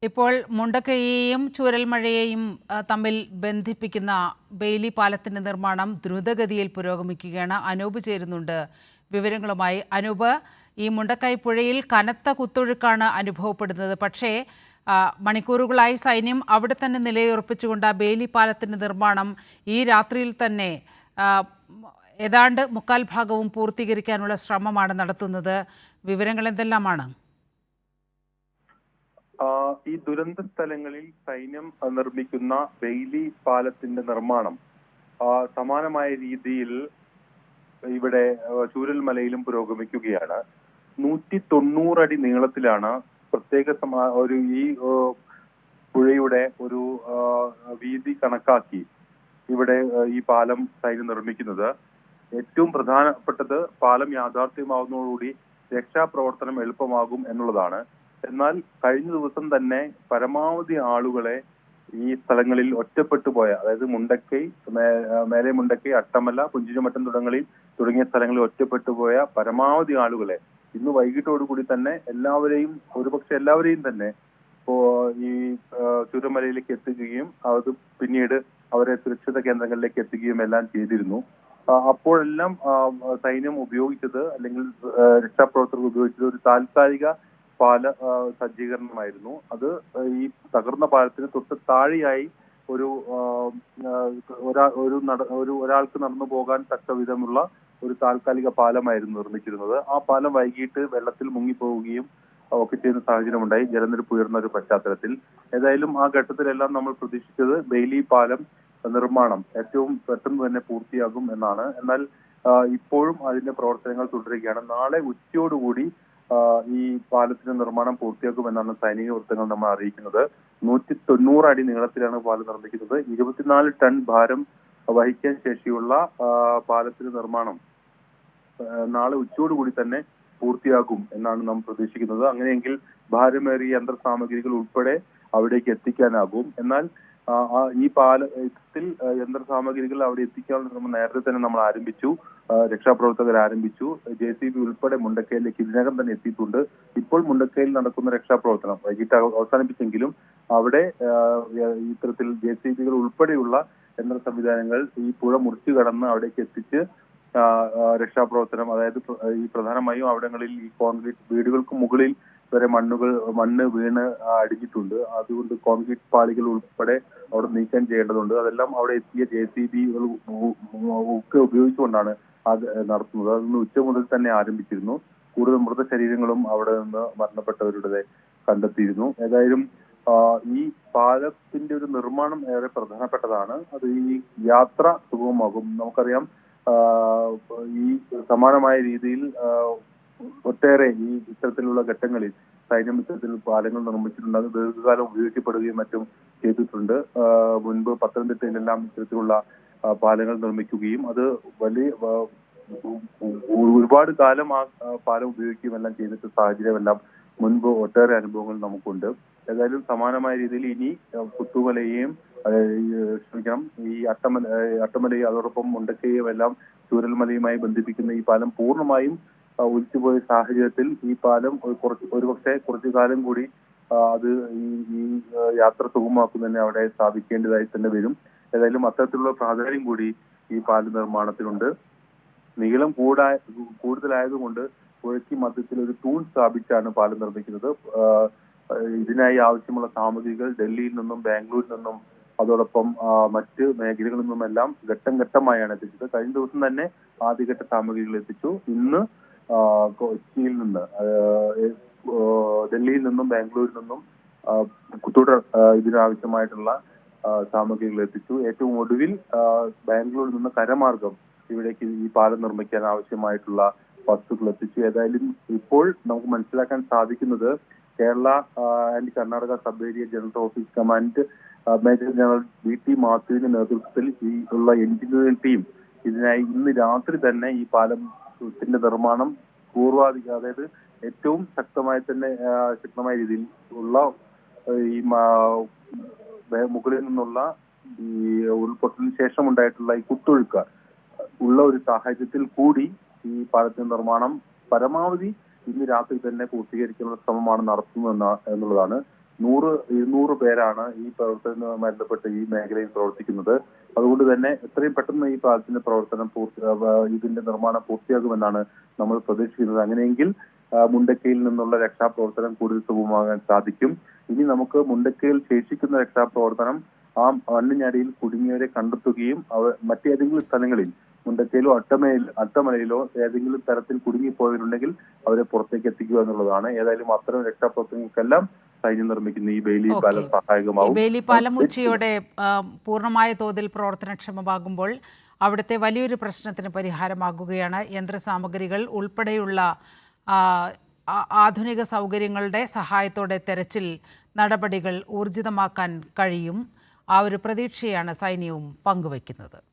ഇപ്പോൾ മുണ്ടക്കയെയും ചൂരൽമഴയെയും തമ്മിൽ ബന്ധിപ്പിക്കുന്ന ബെയിലി പാലത്തിന്റെ നിർമ്മാണം ദ്രുതഗതിയിൽ പുരോഗമിക്കുകയാണ്. അനൂപ് ചേരുന്നുണ്ട് വിവരങ്ങളുമായി. അനൂപ്, ഈ മുണ്ടക്കൈ പുഴയിൽ കനത്ത കുത്തൊഴുക്കാണ് അനുഭവപ്പെടുന്നത്. പക്ഷേ മണിക്കൂറുകളായി സൈന്യം അവിടെ തന്നെ നിലയുറപ്പിച്ചുകൊണ്ട് ആ ബെയിലി പാലത്തിന്റെ നിർമ്മാണം ഈ രാത്രിയിൽ തന്നെ ഏതാണ്ട് മുക്കാൽ ഭാഗവും പൂർത്തീകരിക്കാനുള്ള ശ്രമമാണ് നടത്തുന്നത്. വിവരങ്ങൾ എന്തെല്ലാമാണ്? ഈ ദുരന്ത സ്ഥലങ്ങളിൽ സൈന്യം നിർമ്മിക്കുന്ന ബെയിലി പാലത്തിന്റെ നിർമ്മാണം സമാനമായ രീതിയിൽ ഇവിടെ ചൂരൽമലയിലും പുരോഗമിക്കുകയാണ്. 190 അടി നീളത്തിലാണ് പ്രത്യേക ഈ പുഴയുടെ ഒരു വീതി കണക്കാക്കി ഇവിടെ ഈ പാലം സൈന്യം നിർമ്മിക്കുന്നത്. ഏറ്റവും പ്രധാനപ്പെട്ടത് പാലം യാഥാർത്ഥ്യമാകുന്നതോടുകൂടി രക്ഷാപ്രവർത്തനം എളുപ്പമാകും എന്നുള്ളതാണ്. എന്നാൽ കഴിഞ്ഞ ദിവസം തന്നെ പരമാവധി ആളുകളെ ഈ സ്ഥലങ്ങളിൽ ഒറ്റപ്പെട്ടു പോയ, അതായത് മുണ്ടക്കൈ, മേലെ മുണ്ടക്കൈ, അട്ടമല, പുഞ്ചിരിമട്ടം തുടങ്ങിയ സ്ഥലങ്ങളിൽ ഒറ്റപ്പെട്ടു പോയ പരമാവധി ആളുകളെ ഇന്ന് വൈകിട്ടോടുകൂടി തന്നെ ഒരുപക്ഷെ എല്ലാവരെയും തന്നെ ഈ ചൂരൽമലയിലേക്ക് എത്തിക്കുകയും അത് പിന്നീട് അവരെ സുരക്ഷിത കേന്ദ്രങ്ങളിലേക്ക് എത്തിക്കുകയും എല്ലാം ചെയ്തിരുന്നു. അപ്പോഴെല്ലാം സൈന്യം ഉപയോഗിച്ചത്, അല്ലെങ്കിൽ രക്ഷാപ്രവർത്തകർ ഉപയോഗിച്ചത് ഒരു താൽക്കാലിക പാല സജ്ജീകരണമായിരുന്നു. അത് ഈ തകർന്ന പാലത്തിന് തൊട്ട് താഴെയായി ഒരാൾക്ക് നടന്നു പോകാൻ തക്ക വിധമുള്ള ഒരു താൽക്കാലിക പാലമായിരുന്നു നിർമ്മിച്ചിരുന്നത്. ആ പാലം വൈകിട്ട് വെള്ളത്തിൽ മുങ്ങിപ്പോവുകയും ഒക്കെ ചെയ്യുന്ന സാഹചര്യമുണ്ടായി, ജലനിരപ്പ് ഉയർന്ന ഒരു പശ്ചാത്തലത്തിൽ. ഏതായാലും ആ ഘട്ടത്തിലെല്ലാം നമ്മൾ പ്രതീക്ഷിച്ചത് ബെയിലി പാലം നിർമ്മാണം ഏറ്റവും പെട്ടെന്ന് തന്നെ പൂർത്തിയാകും എന്നാണ്. എന്നാൽ ഇപ്പോഴും അതിന്റെ പ്രവർത്തനങ്ങൾ തുടരുകയാണ്. നാളെ ഉച്ചയോടുകൂടി ഈ പാലത്തിന്റെ നിർമ്മാണം പൂർത്തിയാക്കുമെന്നാണ് സൈനിക വൃത്തങ്ങൾ നമ്മൾ അറിയിക്കുന്നത്. 190 അടി നീളത്തിലാണ് പാലം നിർമ്മിക്കുന്നത്. 24 ടൺ ഭാരം വഹിക്കാൻ ശേഷിയുള്ള പാലത്തിന്റെ നിർമ്മാണം നാളെ ഉച്ചയോടുകൂടി തന്നെ പൂർത്തിയാകും എന്നാണ് നാം പ്രതീക്ഷിക്കുന്നത്. അങ്ങനെയെങ്കിൽ ഭാരമേറിയ യന്ത്രസാമഗ്രികൾ ഉൾപ്പെടെ അവിടേക്ക് എത്തിക്കാനാകും. എന്നാൽ ഈ പാലത്തിൽ യന്ത്രസാമഗ്രികൾ അവിടെ എത്തിക്കാനുള്ള ശ്രമം നേരത്തെ തന്നെ നമ്മൾ ആരംഭിച്ചു. രക്ഷാപ്രവർത്തകർ ആരംഭിച്ചു. JCB ഉൾപ്പെടെ മുണ്ടക്കയിലേക്ക് ഇതിനകം തന്നെ എത്തിയിട്ടുണ്ട്. ഇപ്പോൾ മുണ്ടക്കയിൽ നടക്കുന്ന രക്ഷാപ്രവർത്തനം വൈകിട്ട് അവസാനിപ്പിച്ചെങ്കിലും അവിടെ ഇത്തരത്തിൽ JCBകൾ ഉൾപ്പെടെയുള്ള യന്ത്ര സംവിധാനങ്ങൾ ഈ പുഴ മുറിച്ചു കടന്ന് അവിടേക്ക് എത്തിച്ച് രക്ഷാപ്രവർത്തനം, അതായത് ഈ പ്രധാനമായും അവിടങ്ങളിൽ ഈ കോൺക്രീറ്റ് വീടുകൾക്ക് മുകളിൽ വരെ മണ്ണ് വീണ് അടിഞ്ഞിട്ടുണ്ട്. അതുകൊണ്ട് കോൺക്രീറ്റ് പാളികൾ ഉൾപ്പെടെ അവിടെ നീക്കം ചെയ്യേണ്ടതുണ്ട്. അതെല്ലാം അവിടെ എത്തിയ JCBകൾ ഒക്കെ ഉപയോഗിച്ചുകൊണ്ടാണ് അത് നടത്തുന്നത്. അതൊന്ന് ഉച്ച മുതൽ തന്നെ ആരംഭിച്ചിരുന്നു. കൂടുതൽ മൃതശരീരങ്ങളും അവിടെ നിന്ന് മരണപ്പെട്ടവരുടെ കണ്ടെത്തിയിരുന്നു. ഏതായാലും ഈ പാലത്തിന്റെ ഒരു നിർമ്മാണം ഏറെ പ്രധാനപ്പെട്ടതാണ്. അത് ഈ യാത്ര സുഗമമാകും. നമുക്കറിയാം, ഈ സമാനമായ രീതിയിൽ ഒട്ടേറെ ഈ ഇത്തരത്തിലുള്ള ഘട്ടങ്ങളിൽ സൈന്യം ഇത്തരത്തിൽ പാലങ്ങൾ നിർമ്മിച്ചിട്ടുണ്ട്. അത് ദീർഘകാലം ഉപയോഗിക്കപ്പെടുകയും മറ്റും ചെയ്തിട്ടുണ്ട്. മുൻപ് പത്തനംതിട്ടയിലെല്ലാം ഇത്തരത്തിലുള്ള പാലങ്ങൾ നിർമ്മിക്കുകയും അത് ഒരുപാട് കാലം ആ പാലം ഉപയോഗിക്കുകയും എല്ലാം ചെയ്തിട്ട് സാഹചര്യമെല്ലാം മുൻപ് ഒട്ടേറെ അനുഭവങ്ങൾ നമുക്കുണ്ട്. ഏതായാലും സമാനമായ രീതിയിൽ ഇനി പുത്തുമലയെയും ഈ അട്ടമലയും അതോടൊപ്പം മുണ്ടക്കയെയും എല്ലാം ചൂരൽമലയുമായി ബന്ധിപ്പിക്കുന്ന ഈ പാലം പൂർണ്ണമായും ഒലിച്ചുപോയ സാഹചര്യത്തിൽ ഈ പാലം ഒരുപക്ഷെ കുറച്ചു കാലം കൂടി അത് ഈ യാത്ര സുഗമമാക്കുന്നതിന് അവിടെ സ്ഥാപിക്കേണ്ടതായി തന്നെ വരും. ഏതായാലും അത്തരത്തിലുള്ള പ്രാധാന്യം കൂടി ഈ പാല നിർമ്മാണത്തിനുണ്ട്. നീളം കൂടുതലായതുകൊണ്ട് പുഴയ്ക്ക് മധ്യത്തിൽ ഒരു തൂൺ സ്ഥാപിച്ചാണ് പാലം നിർമ്മിക്കുന്നത്. ഇതിനായി ആവശ്യമുള്ള സാമഗ്രികൾ ഡൽഹിയിൽ നിന്നും ബാംഗ്ലൂരിൽ നിന്നും അതോടൊപ്പം മറ്റ് മേഖലകളിൽ നിന്നുമെല്ലാം ഘട്ടം ഘട്ടമായാണ് എത്തിച്ചത്. കഴിഞ്ഞ ദിവസം തന്നെ ആദ്യഘട്ട സാമഗ്രികൾ എത്തിച്ചു. ഇന്ന് കൊച്ചിയിൽ നിന്ന്, ഡൽഹിയിൽ നിന്നും ബാംഗ്ലൂരിൽ നിന്നും തുടർ ഇതിനാവശ്യമായിട്ടുള്ള സാമഗ്രികൾ എത്തിച്ചു. ഏറ്റവും ഒടുവിൽ ബാംഗ്ലൂരിൽ നിന്ന് കരമാർഗം ഇവിടേക്ക് ഈ പാലം നിർമ്മിക്കാൻ ആവശ്യമായിട്ടുള്ള വസ്തുക്കൾ എത്തിച്ചു. ഏതായാലും ഇപ്പോൾ നമുക്ക് മനസ്സിലാക്കാൻ സാധിക്കുന്നത് Kerala and Karnataka sub area general office command major general VT മാത്യുവിന്റെ നേതൃത്വത്തിൽ ഈ ഉള്ള എഞ്ചിനീയറിംഗ് ടീം ഇതിനായി ഇന്ന് രാത്രി തന്നെ ഈ പാലത്തിന്റെ നിർമ്മാണം അതായത് ഏറ്റവും ശക്തമായ രീതിയിൽ ഉള്ള ഈ മുകളിൽ നിന്നുള്ള ഈ ഉരുൾപൊട്ടലിന് ശേഷം ഉണ്ടായിട്ടുള്ള ഈ കുത്തൊഴുക്ക് ഉള്ള ഒരു സാഹചര്യത്തിൽ കൂടി ഈ പാലത്തിന്റെ നിർമ്മാണം പരമാവധി ഇന്ന് രാത്രി തന്നെ പൂർത്തീകരിക്കാനുള്ള ശ്രമമാണ് നടത്തുന്നത് എന്നുള്ളതാണ്. 200 പേരാണ് ഈ പ്രവർത്തനവുമായി ബന്ധപ്പെട്ട് ഈ മേഖലയിൽ പ്രവർത്തിക്കുന്നത്. അതുകൊണ്ട് തന്നെ എത്രയും പെട്ടെന്ന് ഈ പാലത്തിന്റെ പ്രവർത്തനം ഇതിന്റെ നിർമ്മാണം പൂർത്തിയാകുമെന്നാണ് നമ്മൾ പ്രതീക്ഷിക്കുന്നത്. അങ്ങനെയെങ്കിൽ മുണ്ടക്കയിൽ നിന്നുള്ള രക്ഷാപ്രവർത്തനം കൂടുതൽ സുഗമമാകാൻ സാധിക്കും. ഇനി നമുക്ക് മുണ്ടക്കയിൽ ശേഷിക്കുന്ന രക്ഷാപ്രവർത്തനം ആ മണ്ണിനടിയിൽ കുടുങ്ങിയവരെ കണ്ടെത്തുകയും മറ്റേതെങ്കിലും സ്ഥലങ്ങളിൽ മുണ്ടക്കയിലോ അട്ടമലയിലോ ഏതെങ്കിലും തരത്തിൽ കുടുങ്ങിപ്പോയവരുണ്ടെങ്കിൽ അവരെ പുറത്തേക്ക് എത്തിക്കുക എന്നുള്ളതാണ്. ഏതായാലും അത്തരം രക്ഷാപ്രവർത്തനങ്ങൾക്കെല്ലാം സൈന്യം നിർമ്മിക്കുന്ന ഈ ബെയിലി പാലം സഹായകമാവും. ബെയിലി പാലം ഉച്ചയോടെ പൂർണ്ണമായ തോതിൽ പ്രവർത്തനക്ഷമമാകുമ്പോൾ അവിടുത്തെ വലിയൊരു പ്രശ്നത്തിന് പരിഹാരമാകുകയാണ്. യന്ത്രസാമഗ്രികൾ ഉൾപ്പെടെയുള്ള ആധുനിക സൗകര്യങ്ങളുടെ സഹായത്തോടെ തെരച്ചിൽ നടപടികൾ ഊർജിതമാക്കാൻ കഴിയും. ആ ഒരു പ്രതീക്ഷയാണ് സൈന്യവും പങ്കുവയ്ക്കുന്നത്.